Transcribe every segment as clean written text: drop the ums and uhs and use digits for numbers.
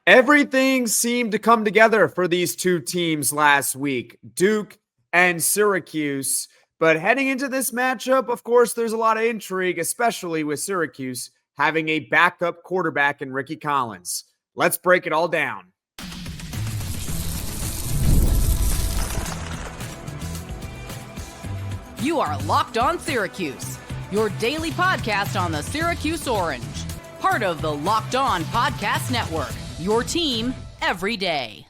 Everything seemed to come together for these two teams last week, Duke and Syracuse. But heading into this matchup, of course, there's a lot of intrigue, especially with Syracuse having a backup quarterback in Rickie Collins. Let's break it all down. You are Locked On Syracuse, your daily podcast on the Syracuse Orange, part of the Locked On Podcast Network, your team every day.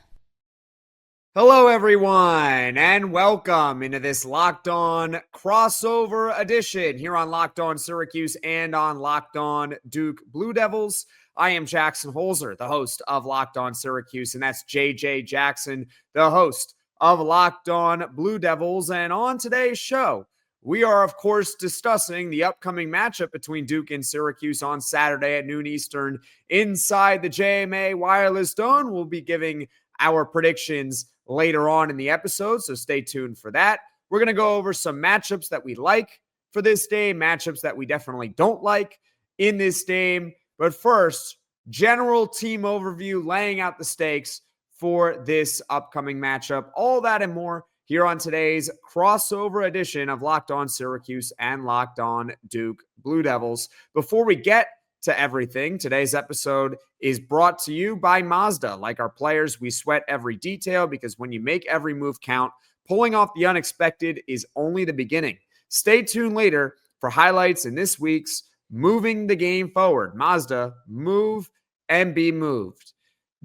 Hello, everyone, and welcome into this Locked On crossover edition here on Locked On Syracuse and on Locked On Duke Blue Devils. I am Jackson Holzer, the host of Locked On Syracuse, and that's J.J. Jackson, the host of Locked On Blue Devils. And on today's show, we are, of course, discussing the upcoming matchup between Duke and Syracuse on Saturday at noon Eastern inside the JMA Wireless Dome. We'll be giving our predictions later on in the episode, so stay tuned for that. We're going to go over some matchups that we like for this game, matchups that we definitely don't like in this game. But first, general team overview, laying out the stakes for this upcoming matchup. All that and more here on today's crossover edition of Locked On Syracuse and Locked On Duke Blue Devils. Before we get to everything, today's episode is brought to you by Mazda. Like our players, we sweat every detail because when you make every move count, pulling off the unexpected is only the beginning. Stay tuned later for highlights in this week's Moving the Game Forward. Mazda, move and be moved.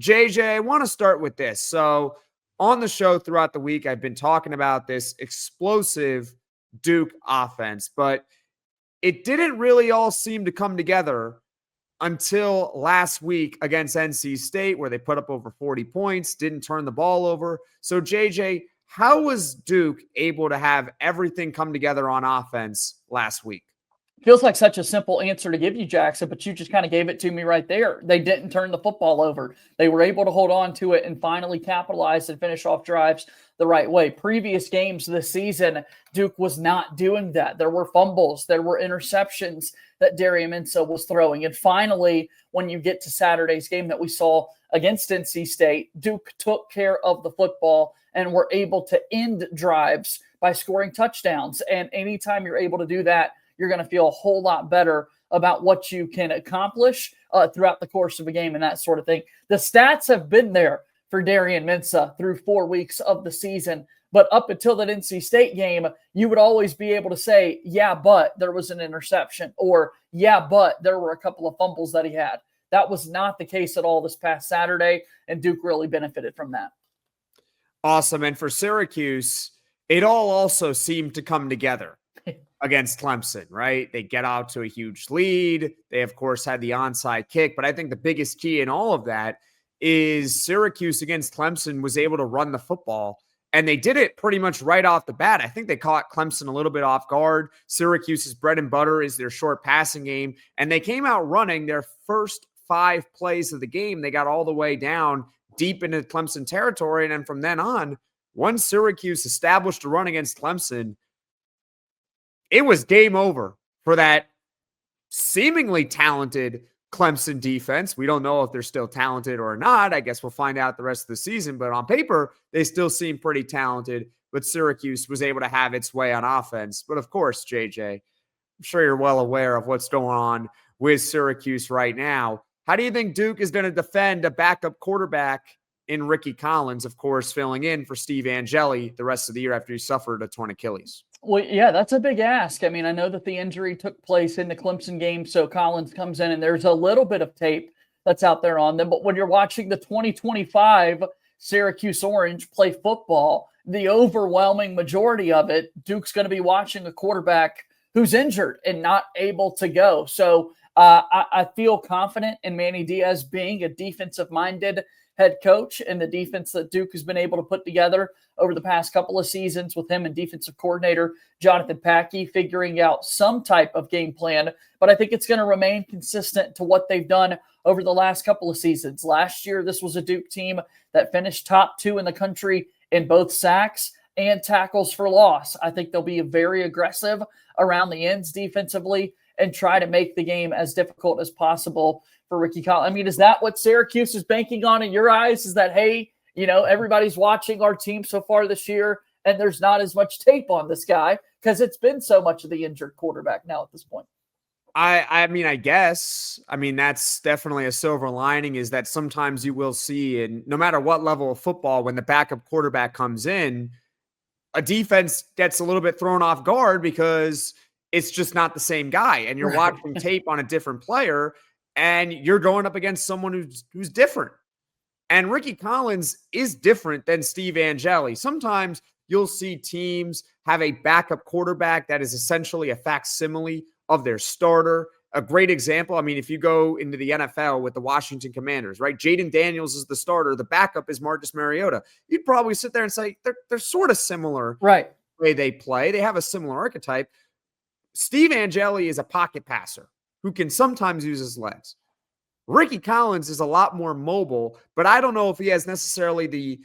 JJ, I want to start with this. So on the show throughout the week, I've been talking about this explosive Duke offense, but it didn't really all seem to come together until last week against NC State, where they put up over 40 points, didn't turn the ball over. So JJ, how was Duke able to have everything come together on offense last week? Feels like such a simple answer to give you, Jackson, but you just kind of gave it to me right there. They didn't turn the football over. They were able to hold on to it and finally capitalize and finish off drives the right way. Previous games this season, Duke was not doing that. There were fumbles. There were interceptions that Darian Mensah was throwing. And finally, when you get to Saturday's game that we saw against NC State, Duke took care of the football and were able to end drives by scoring touchdowns. And anytime you're able to do that, you're going to feel a whole lot better about what you can accomplish throughout the course of a game and that sort of thing. The stats have been there for Darian Mensah through 4 weeks of the season. But up until that NC State game, you would always be able to say, yeah, but there was an interception, or yeah, but there were a couple of fumbles that he had. That was not the case at all this past Saturday, and Duke really benefited from that. Awesome. And for Syracuse, it all also seemed to come together against Clemson, right? They get out to a huge lead. They, of course, had the onside kick. But I think the biggest key in all of that is Syracuse against Clemson was able to run the football. And they did it pretty much right off the bat. I think they caught Clemson a little bit off guard. Syracuse's bread and butter is their short passing game. And they came out running their first 5 plays of the game. They got all the way down deep into Clemson territory. And then from then on, once Syracuse established a run against Clemson, it was game over for that seemingly talented Clemson defense. We don't know if they're still talented or not. I guess we'll find out the rest of the season. But on paper, they still seem pretty talented. But Syracuse was able to have its way on offense. But of course, JJ, I'm sure you're well aware of what's going on with Syracuse right now. How do you think Duke is going to defend a backup quarterback in Rickie Collins, of course, filling in for Steve Angeli the rest of the year after he suffered a torn Achilles? Well, yeah, that's a big ask. I mean, I know that the injury took place in the Clemson game, so Collins comes in and there's a little bit of tape that's out there on them. But when you're watching the 2025 Syracuse Orange play football, the overwhelming majority of it, Duke's going to be watching a quarterback who's injured and not able to go. So I feel confident in Manny Diaz being a defensive-minded head coach and the defense that Duke has been able to put together over the past couple of seasons with him and defensive coordinator Jonathan Packey figuring out some type of game plan. But I think it's going to remain consistent to what they've done over the last couple of seasons. Last year, this was a Duke team that finished top 2 in the country in both sacks and tackles for loss. I think they'll be very aggressive around the ends defensively and try to make the game as difficult as possible for Rickie Collins. I mean, is that what Syracuse is banking on in your eyes? Is that, hey, everybody's watching our team so far this year, and there's not as much tape on this guy because it's been so much of the injured quarterback now at this point? I mean, I guess. I mean, that's definitely a silver lining, is that sometimes you will see, and no matter what level of football, when the backup quarterback comes in, a defense gets a little bit thrown off guard because it's just not the same guy. And you're watching tape on a different player, and you're going up against someone who's different. And Rickie Collins is different than Steve Angeli. Sometimes you'll see teams have a backup quarterback that is essentially a facsimile of their starter. A great example, I mean, if you go into the NFL with the Washington Commanders, right? Jaden Daniels is the starter. The backup is Marcus Mariota. You'd probably sit there and say they're sort of similar, right? The way they play. They have a similar archetype. Steve Angeli is a pocket passer who can sometimes use his legs. Rickie Collins is a lot more mobile, but I don't know if he has necessarily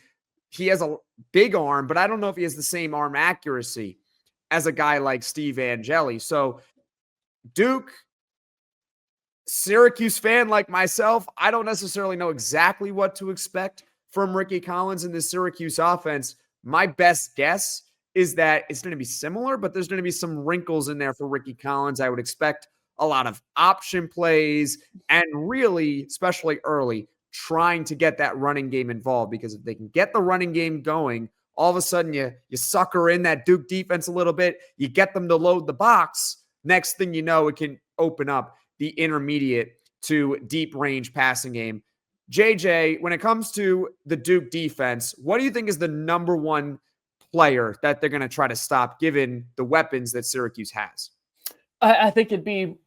he has a big arm, but I don't know if he has the same arm accuracy as a guy like Steve Angeli. So Duke, Syracuse fan like myself, I don't necessarily know exactly what to expect from Rickie Collins in the Syracuse offense. My best guess is that it's going to be similar, but there's going to be some wrinkles in there for Rickie Collins. I would expect a lot of option plays and really, especially early, trying to get that running game involved, because if they can get the running game going, all of a sudden you sucker in that Duke defense a little bit, you get them to load the box. Next thing you know, it can open up the intermediate to deep range passing game. JJ, when it comes to the Duke defense, what do you think is the number one player that they're going to try to stop, given the weapons that Syracuse has? I think it'd be,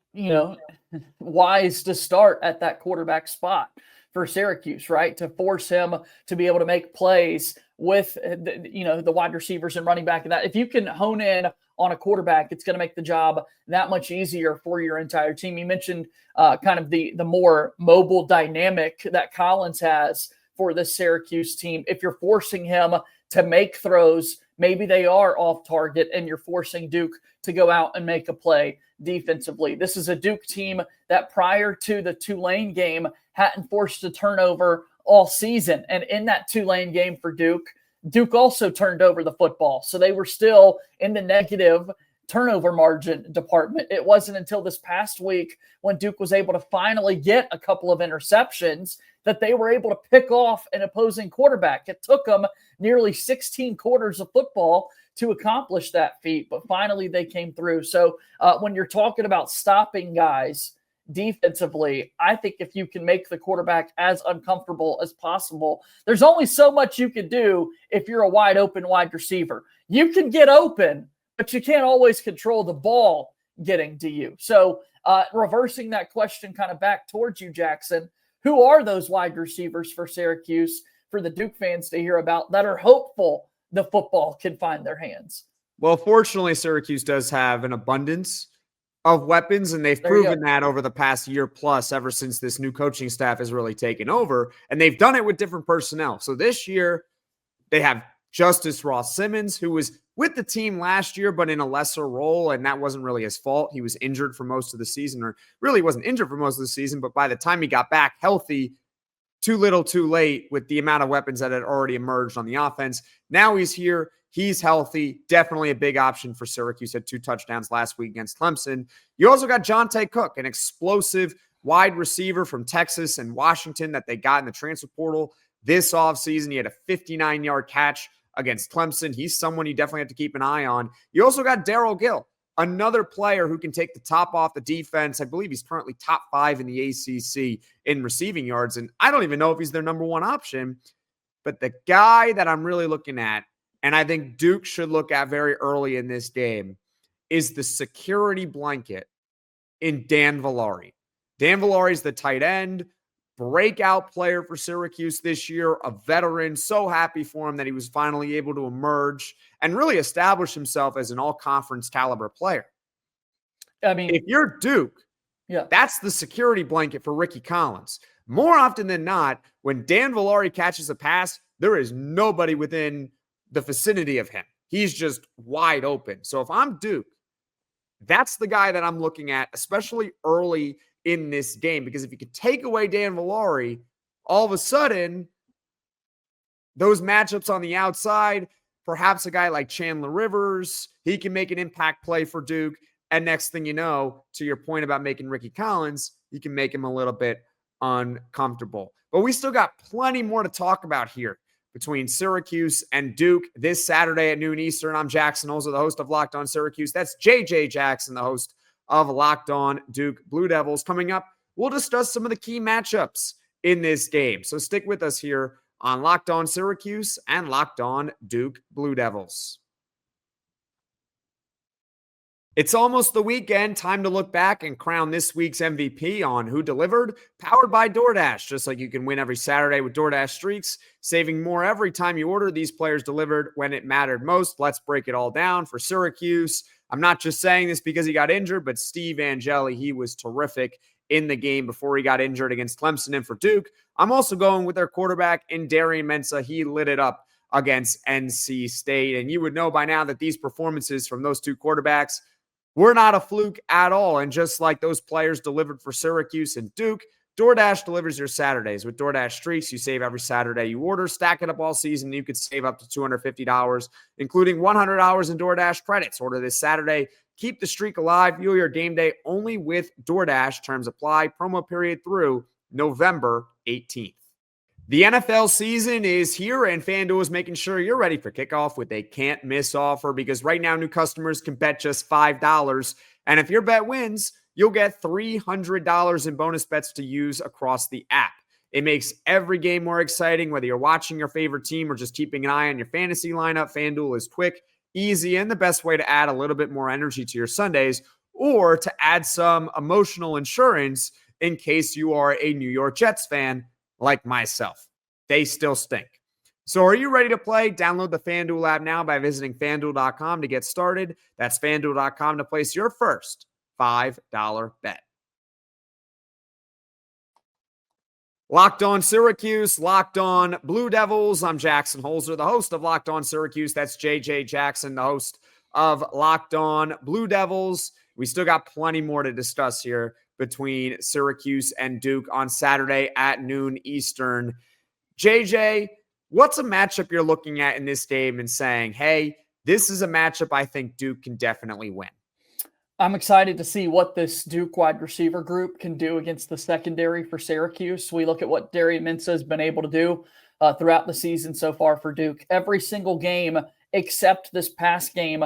wise to start at that quarterback spot for Syracuse, right? To force him to be able to make plays with, the wide receivers and running back. And that, if you can hone in on a quarterback, it's going to make the job that much easier for your entire team. You mentioned kind of the more mobile dynamic that Collins has for this Syracuse team. If you're forcing him to make throws, maybe they are off target, and you're forcing Duke to go out and make a play defensively. This is a Duke team that prior to the Tulane game hadn't forced a turnover all season. And in that Tulane game for Duke also turned over the football. So they were still in the negative turnover margin department. It wasn't until this past week, when Duke was able to finally get a couple of interceptions, that they were able to pick off an opposing quarterback. It took them nearly 16 quarters of football to accomplish that feat, but finally they came through. So when you're talking about stopping guys defensively, I think if you can make the quarterback as uncomfortable as possible, there's only so much you can do if you're a wide open wide receiver. You can get open, but you can't always control the ball getting to you. So reversing that question kind of back towards you, Jackson, who are those wide receivers for Syracuse, for the Duke fans to hear about, that are hopeful the football can find their hands? Well, fortunately, Syracuse does have an abundance of weapons, and they've proven that over the past year plus, ever since this new coaching staff has really taken over, and they've done it with different personnel. So this year, they have Justice Ross Simmons, who was with the team last year, but in a lesser role, and that wasn't really his fault. He was injured for most of the season, or really wasn't injured for most of the season, but by the time he got back healthy, too little, too late with the amount of weapons that had already emerged on the offense. Now he's here. He's healthy. Definitely a big option for Syracuse. Had 2 touchdowns last week against Clemson. You also got Jonte Cook, an explosive wide receiver from Texas and Washington that they got in the transfer portal this offseason. He had a 59-yard catch against Clemson. He's someone you definitely have to keep an eye on. You also got Darryl Gill, another player who can take the top off the defense. I believe he's currently top 5 in the ACC in receiving yards, and I don't even know if he's their number one option. But the guy that I'm really looking at, and I think Duke should look at very early in this game, is the security blanket in Dan Villari. Dan Villari is the tight end, breakout player for Syracuse this year, a veteran. So happy for him that he was finally able to emerge and really establish himself as an all-conference caliber player. I mean, if you're Duke, that's the security blanket for Rickie Collins. More often than not, when Dan Villari catches a pass, there is nobody within the vicinity of him. He's just wide open. So if I'm Duke, that's the guy that I'm looking at, especially early in this game, because if you could take away Dan Villari, all of a sudden, those matchups on the outside, perhaps a guy like Chandler Rivers, he can make an impact play for Duke. And next thing you know, to your point about making Rickie Collins, you can make him a little bit uncomfortable. But we still got plenty more to talk about here between Syracuse and Duke this Saturday at noon Eastern. I'm Jackson Holzer, the host of Locked On Syracuse. That's J.J. Jackson, the host of Locked On Duke Blue Devils. Coming up, we'll discuss some of the key matchups in this game. So stick with us here on Locked On Syracuse and Locked On Duke Blue Devils. It's almost the weekend. Time to look back and crown this week's MVP on Who Delivered, powered by DoorDash. Just like you can win every Saturday with DoorDash Streaks, saving more every time you order. These players delivered when it mattered most. Let's break it all down. For Syracuse, I'm not just saying this because he got injured, but Steve Angeli, he was terrific in the game before he got injured against Clemson. And for Duke, I'm also going with their quarterback in Darian Mensah. He lit it up against NC State. And you would know by now that these performances from those two quarterbacks were not a fluke at all. And just like those players delivered for Syracuse and Duke, DoorDash delivers your Saturdays. With DoorDash Streaks, you save every Saturday you order. Stack it up all season, you could save up to $250, including $100 in DoorDash credits. Order this Saturday. Keep the streak alive. Fuel your game day only with DoorDash. Terms apply. Promo period through November 18th. The NFL season is here, and FanDuel is making sure you're ready for kickoff with a can't-miss offer, because right now new customers can bet just $5, and if your bet wins, you'll get $300 in bonus bets to use across the app. It makes every game more exciting, whether you're watching your favorite team or just keeping an eye on your fantasy lineup. FanDuel is quick, easy, and the best way to add a little bit more energy to your Sundays, or to add some emotional insurance in case you are a New York Jets fan like myself. They still stink. So are you ready to play? Download the FanDuel app now by visiting FanDuel.com to get started. That's FanDuel.com to place your first $5 bet. Locked On Syracuse, Locked On Blue Devils. I'm Jackson Holzer, the host of Locked On Syracuse. That's J.J. Jackson, the host of Locked On Blue Devils. We still got plenty more to discuss here between Syracuse and Duke on Saturday at noon Eastern. JJ, what's a matchup you're looking at in this game and saying, hey, this is a matchup I think Duke can definitely win? I'm excited to see what this Duke wide receiver group can do against the secondary for Syracuse. We look at what Darian Mensah has been able to do throughout the season so far for Duke. Every single game except this past game,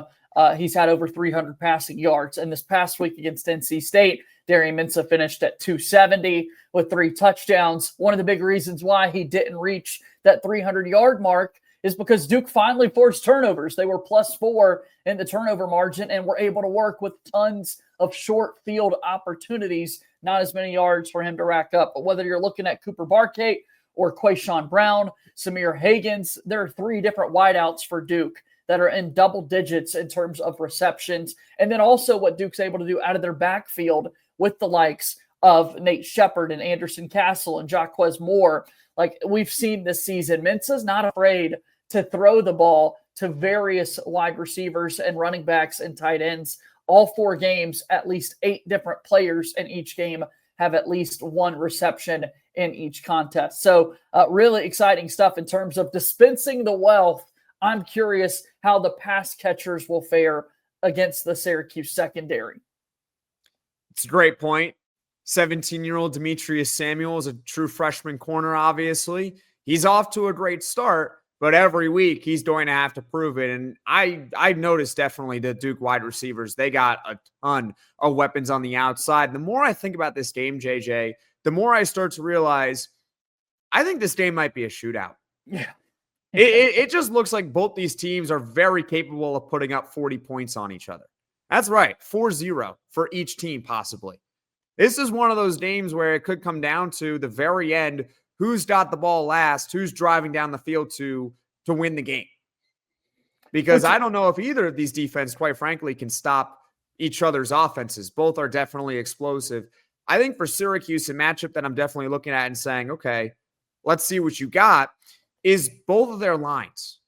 he's had over 300 passing yards. And this past week against NC State, Darian Mensah finished at 270 with 3 touchdowns. One of the big reasons why he didn't reach that 300-yard mark is because Duke finally forced turnovers. They were +4 in the turnover margin and were able to work with tons of short field opportunities, not as many yards for him to rack up. But whether you're looking at Cooper Barkate or Quayshawn Brown, Samir Hagans, there are 3 different wideouts for Duke that are in double digits in terms of receptions. And then also what Duke's able to do out of their backfield with the likes of Nate Shepard and Anderson Castle and Jaquez Moore. Like we've seen this season, Mensah's not afraid to throw the ball to various wide receivers and running backs and tight ends. All 4 games, at least 8 different players in each game have at least 1 reception in each contest. So really exciting stuff in terms of dispensing the wealth. I'm curious how the pass catchers will fare against the Syracuse secondary. It's a great point. 17-year-old Demetrius Samuel is a true freshman corner, obviously. He's off to a great start, but every week he's going to have to prove it. And I noticed definitely the Duke wide receivers, they got a ton of weapons on the outside. The more I think about this game, JJ, the more I start to realize I think this game might be a shootout. Yeah. It just looks like both these teams are very capable of putting up 40 points on each other. That's right, 4-0 for each team possibly. This is one of those games where it could come down to the very end, who's got the ball last, who's driving down the field to win the game. Because I don't know if either of these defenses, quite frankly, can stop each other's offenses. Both are definitely explosive. I think for Syracuse, a matchup that I'm definitely looking at and saying, okay, let's see what you got, is both of their lines.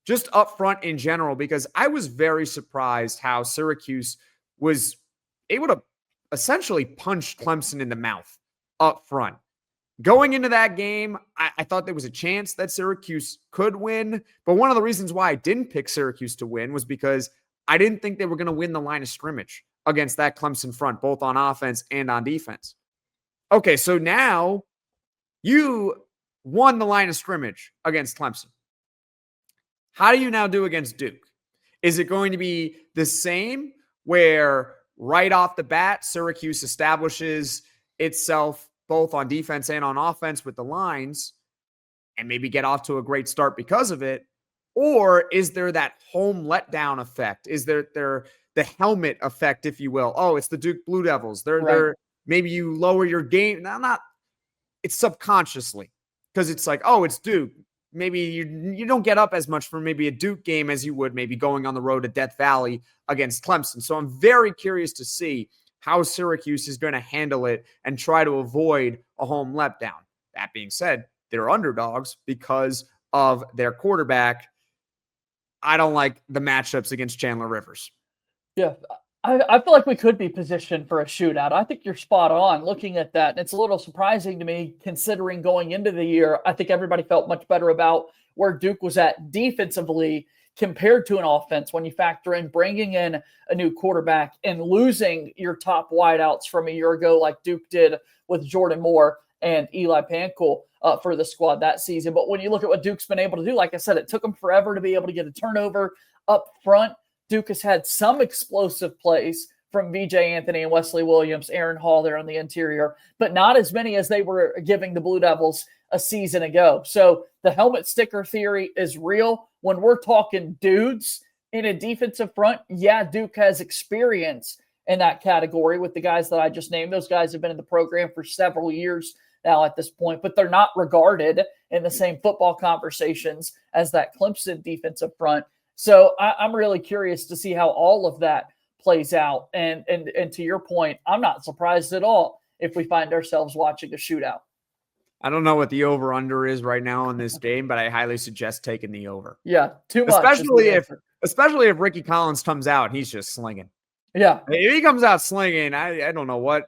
Just up front in general, because I was very surprised how Syracuse was able to essentially punched Clemson in the mouth up front. Going into that game, I thought there was a chance that Syracuse could win. But one of the reasons why I didn't pick Syracuse to win was because I didn't think they were going to win the line of scrimmage against that Clemson front, both on offense and on defense. Okay, so now you won the line of scrimmage against Clemson. How do you now do against Duke? Is it going to be the same where right off the bat, Syracuse establishes itself both on defense and on offense with the lines and maybe get off to a great start because of it? Or is there that home letdown effect? Is there the helmet effect, if you will? Oh, it's the Duke Blue Devils. They're maybe you lower your game. Not it's subconsciously because it's like, oh, it's Duke. Maybe you don't get up as much for maybe a Duke game as you would maybe going on the road to Death Valley against Clemson. So I'm very curious to see how Syracuse is going to handle it and try to avoid a home letdown. That being said, they're underdogs because of their quarterback. I don't like the matchups against Chandler Rivers. Yeah, I feel like we could be positioned for a shootout. I think you're spot on looking at that. And it's a little surprising to me considering going into the year, I think everybody felt much better about where Duke was at defensively compared to an offense when you factor in bringing in a new quarterback and losing your top wideouts from a year ago like Duke did with Jordan Moore and Eli Pankel for the squad that season. But when you look at what Duke's been able to do, like I said, it took them forever to be able to get a turnover up front. Duke has had some explosive plays from VJ Anthony and Wesley Williams, Aaron Hall there on the interior, but not as many as they were giving the Blue Devils a season ago. So the helmet sticker theory is real. When we're talking dudes in a defensive front, yeah, Duke has experience in that category with the guys that I just named. Those guys have been in the program for several years now at this point, but they're not regarded in the same football conversations as that Clemson defensive front. So I'm really curious to see how all of that plays out. And to your point, I'm not surprised at all if we find ourselves watching a shootout. I don't know what the over-under is right now in this game, but I highly suggest taking the over. Yeah, too much. Especially if Rickie Collins comes out and he's just slinging. Yeah. If he comes out slinging, I don't know what.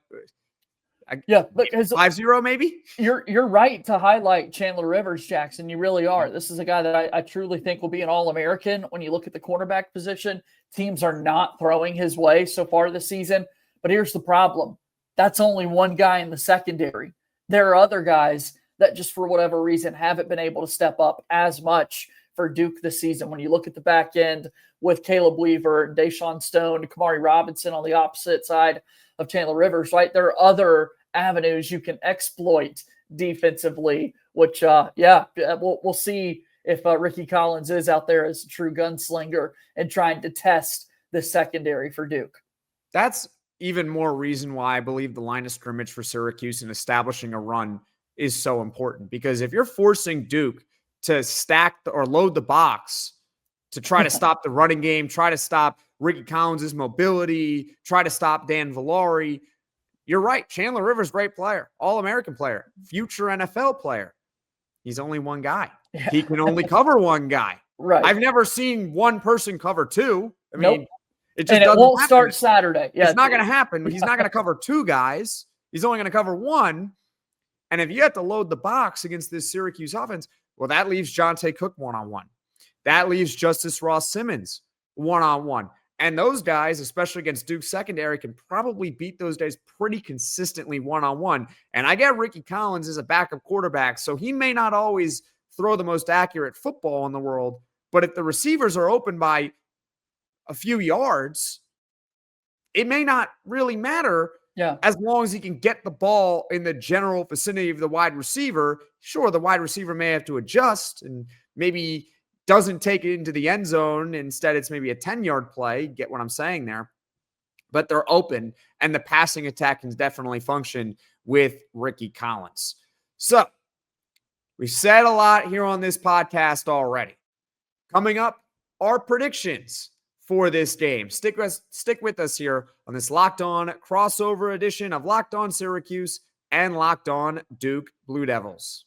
Because 5-0 maybe? You're right to highlight Chandler Rivers, Jackson. You really are. This is a guy that I truly think will be an All-American. When you look at the cornerback position, teams are not throwing his way so far this season. But here's the problem. That's only one guy in the secondary. There are other guys that just for whatever reason haven't been able to step up as much for Duke this season. When you look at the back end with Caleb Weaver, Deshaun Stone, Kamari Robinson on the opposite side of Chandler Rivers, right? There are other avenues you can exploit defensively, which, we'll see if Rickie Collins is out there as a true gunslinger and trying to test the secondary for Duke. That's even more reason why I believe the line of scrimmage for Syracuse and establishing a run is so important. Because if you're forcing Duke to stack or load the box to try to stop the running game, try to stop Rickie Collins' mobility, try to stop Dan Villari, you're right. Chandler Rivers, great player, All-American player, future NFL player. He's only one guy. Yeah. He can only cover one guy. Right. I've never seen one person cover two. I mean, nope. It just won't start Saturday. Yeah, it's not going to happen. He's not going to cover two guys. He's only going to cover one. And if you have to load the box against this Syracuse offense, well, that leaves Jonte Cook one-on-one. That leaves Justice Ross Simmons one-on-one. And those guys, especially against Duke's secondary, can probably beat those guys pretty consistently one-on-one. And I get Rickie Collins as a backup quarterback, so he may not always throw the most accurate football in the world. But if the receivers are open by a few yards, it may not really matter as long as he can get the ball in the general vicinity of the wide receiver. Sure, the wide receiver may have to adjust and maybe doesn't take it into the end zone. Instead, it's maybe a 10-yard play. Get what I'm saying there? But they're open, and the passing attack can definitely function with Rickie Collins. So we've said a lot here on this podcast already. Coming up, our predictions for this game. Stick with us here on this Locked On crossover edition of Locked On Syracuse and Locked On Duke Blue Devils.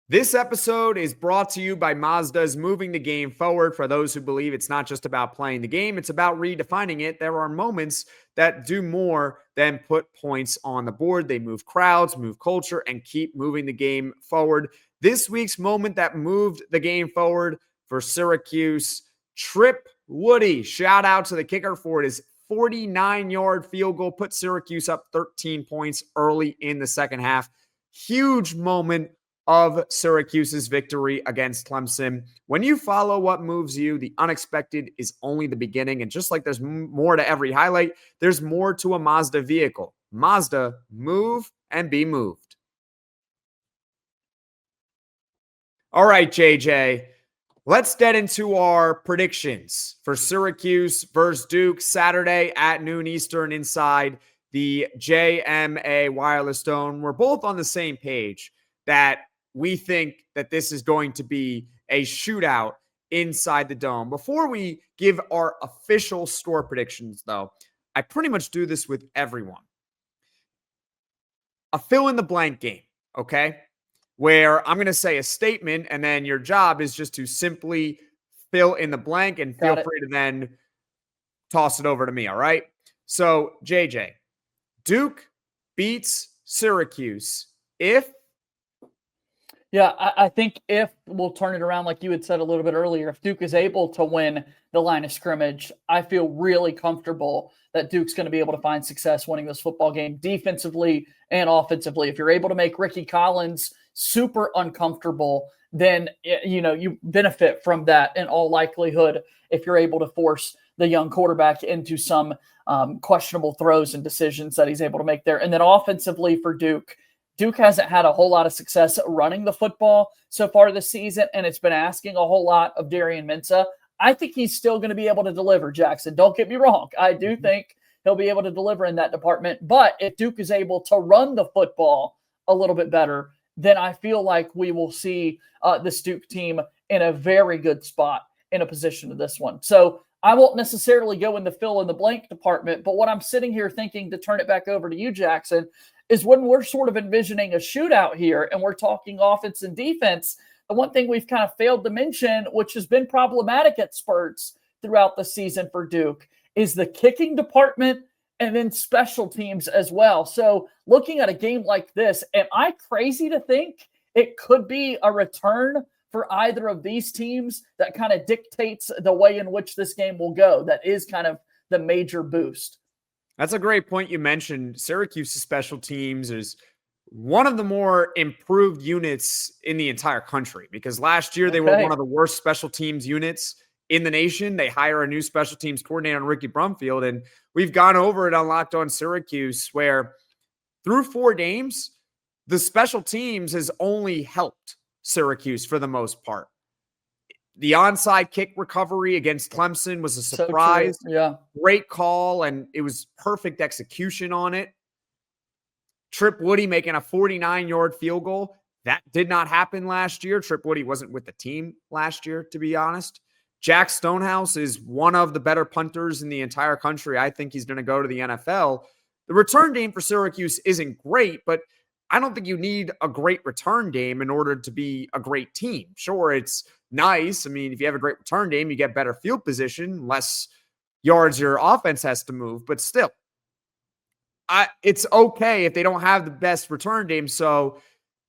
This episode is brought to you by Mazda's Moving the Game Forward. For those who believe it's not just about playing the game, it's about redefining it. There are moments that do more than put points on the board. They move crowds, move culture, and keep moving the game forward. This week's moment that moved the game forward for Syracuse, Trip Woody. Shout out to the kicker for his 49-yard field goal, put Syracuse up 13 points early in the second half. Huge moment of Syracuse's victory against Clemson. When you follow what moves you, the unexpected is only the beginning. And just like there's more to every highlight, there's more to a Mazda vehicle. Mazda, move and be moved. All right, JJ, let's get into our predictions for Syracuse versus Duke Saturday at noon Eastern inside the JMA Wireless Dome. We're both on the same page that we think that this is going to be a shootout inside the dome. Before we give our official score predictions, though, I pretty much do this with everyone. A fill-in-the-blank game, okay? Where I'm going to say a statement, and then your job is just to simply fill in the blank, and feel free to then toss it over to me, all right? So, JJ, Duke beats Syracuse if... Yeah, I think if we'll turn it around, like you had said a little bit earlier, if Duke is able to win the line of scrimmage, I feel really comfortable that Duke's going to be able to find success winning this football game defensively and offensively. If you're able to make Rickie Collins super uncomfortable, then you benefit from that in all likelihood if you're able to force the young quarterback into some questionable throws and decisions that he's able to make there. And then offensively for Duke hasn't had a whole lot of success running the football so far this season, and it's been asking a whole lot of Darian Mensah. I think he's still going to be able to deliver, Jackson. Don't get me wrong. I do think he'll be able to deliver in that department. But if Duke is able to run the football a little bit better, then I feel like we will see this Duke team in a very good spot in a position to this one. So I won't necessarily go in the fill-in-the-blank department, but what I'm sitting here thinking, to turn it back over to you, Jackson, is when we're sort of envisioning a shootout here and we're talking offense and defense, the one thing we've kind of failed to mention, which has been problematic at spurts throughout the season for Duke, is the kicking department and then special teams as well. So looking at a game like this, am I crazy to think it could be a return for either of these teams that kind of dictates the way in which this game will go? That is kind of the major boost. That's a great point you mentioned. Syracuse's special teams is one of the more improved units in the entire country, because last year they were one of the worst special teams units in the nation. They hire a new special teams coordinator, Ricky Brumfield, and we've gone over it on Locked On Syracuse, where through 4 games, the special teams has only helped Syracuse for the most part. The onside kick recovery against Clemson was a surprise. So yeah. Great call, and it was perfect execution on it. Trip Woody making a 49-yard field goal. That did not happen last year. Trip Woody wasn't with the team last year, to be honest. Jack Stonehouse is one of the better punters in the entire country. I think he's going to go to the NFL. The return game for Syracuse isn't great, but I don't think you need a great return game in order to be a great team. Sure, it's nice. I mean, if you have a great return game, you get better field position, less yards your offense has to move, but still, it's okay if they don't have the best return game. So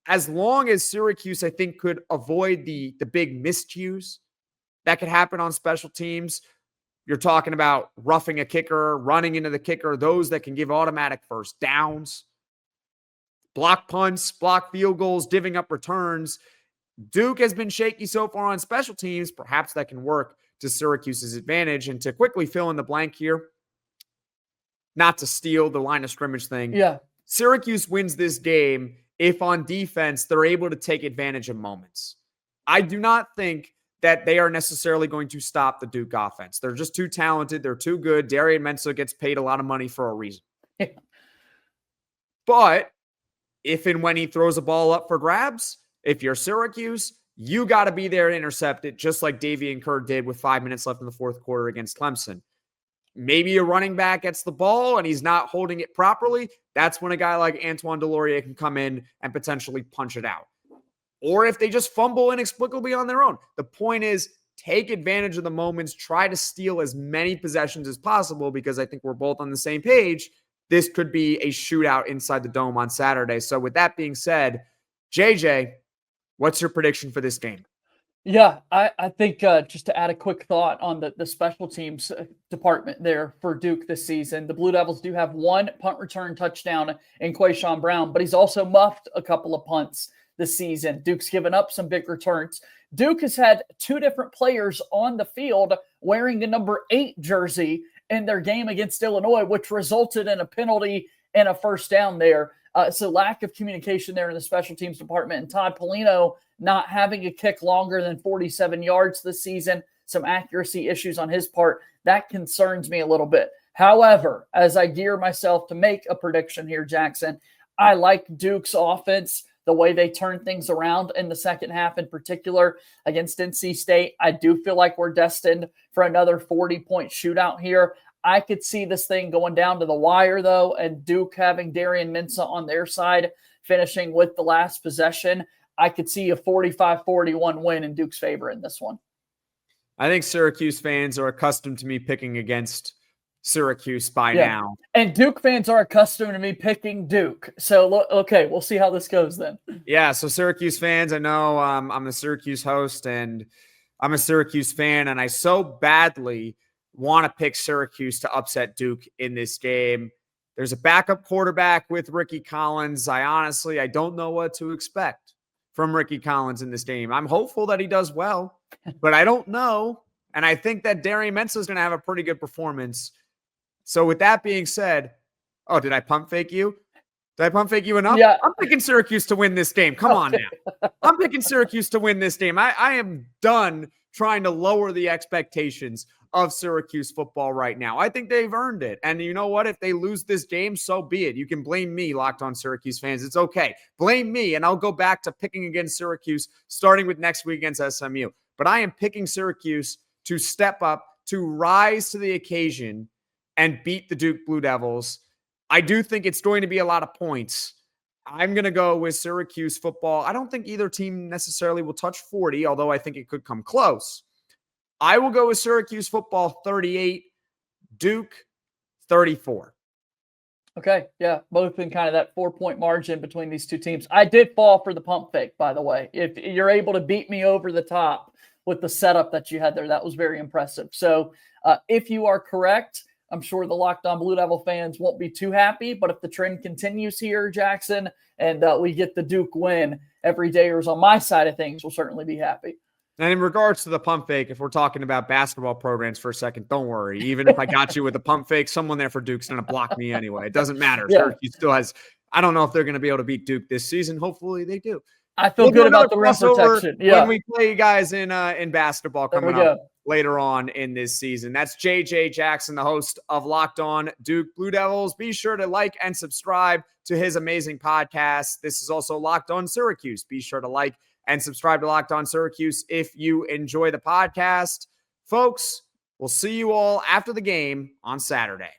as long as Syracuse, I think, could avoid the big miscues that could happen on special teams, you're talking about roughing a kicker, running into the kicker, those that can give automatic first downs, block punts, block field goals, divvying up returns. Duke has been shaky so far on special teams. Perhaps that can work to Syracuse's advantage. And to quickly fill in the blank here, not to steal the line of scrimmage thing. Yeah. Syracuse wins this game if on defense they're able to take advantage of moments. I do not think that they are necessarily going to stop the Duke offense. They're just too talented. They're too good. Darian Mensah gets paid a lot of money for a reason. But if and when he throws a ball up for grabs, if you're Syracuse, you got to be there to intercept it, just like Davian Kerr did with 5 minutes left in the fourth quarter against Clemson. Maybe a running back gets the ball and he's not holding it properly. That's when a guy like Antoine Delorier can come in and potentially punch it out. or if they just fumble inexplicably on their own. The point is, take advantage of the moments, try to steal as many possessions as possible, because I think we're both on the same page. This could be a shootout inside the Dome on Saturday. So with that being said, JJ, what's your prediction for this game? Yeah, I think just to add a quick thought on the special teams department there for Duke this season, the Blue Devils do have one punt return touchdown in Quayshawn Brown, but he's also muffed a couple of punts this season. Duke's given up some big returns. Duke has had two different players on the field wearing the number 8 jersey in their game against Illinois, which resulted in a penalty and a first down there. So lack of communication there in the special teams department. And Todd Polino not having a kick longer than 47 yards this season, some accuracy issues on his part. That concerns me a little bit. However, as I gear myself to make a prediction here, Jackson, I like Duke's offense, the way they turn things around in the second half in particular against NC State. I do feel like we're destined for another 40-point shootout here. I could see this thing going down to the wire, though, and Duke having Darian Mensah on their side, finishing with the last possession. I could see a 45-41 win in Duke's favor in this one. I think Syracuse fans are accustomed to me picking against Syracuse by now. And Duke fans are accustomed to me picking Duke. So, okay, we'll see how this goes then. Yeah, so Syracuse fans, I know I'm the Syracuse host, and I'm a Syracuse fan, and I so badly want to pick Syracuse to upset Duke in this game. There's a backup quarterback with Rickie Collins. I don't know what to expect from Rickie Collins in this game. I'm hopeful that he does well, but I don't know. And I think that Darian Mensah is going to have a pretty good performance. So with that being said, did I pump fake you? Did I pump fake you enough? Yeah. I'm picking Syracuse to win this game. Come on now. I'm picking Syracuse to win this game. I am done trying to lower the expectations of Syracuse football right now. I think they've earned it. And you know what? If they lose this game, so be it. You can blame me, Locked On Syracuse fans. It's okay. Blame me, and I'll go back to picking against Syracuse, starting with next week against SMU. But I am picking Syracuse to step up, to rise to the occasion, and beat the Duke Blue Devils. I do think it's going to be a lot of points. I'm going to go with Syracuse football. I don't think either team necessarily will touch 40, although I think it could come close. I will go with Syracuse football 38, Duke 34. Okay, yeah, both in kind of that 4-point margin between these two teams. I did fall for the pump fake, by the way. If you're able to beat me over the top with the setup that you had there, that was very impressive. So if you are correct, I'm sure the Locked On Blue Devil fans won't be too happy, but if the trend continues here, Jackson, and we get the Duke win, every dayers on my side of things will certainly be happy. And in regards to the pump fake, if we're talking about basketball programs for a second, don't worry. Even if I got you with a pump fake, someone there for Duke's going to block me anyway. It doesn't matter. Yeah. Syracuse still has – I don't know if they're going to be able to beat Duke this season. Hopefully they do. I feel good about the rim protection. Yeah. When we play you guys in basketball coming up later on in this season. That's JJ Jackson, the host of Locked On Duke Blue Devils. Be sure to like and subscribe to his amazing podcast. This is also Locked On Syracuse. Be sure to like and subscribe to Locked On Syracuse if you enjoy the podcast. Folks, we'll see you all after the game on Saturday.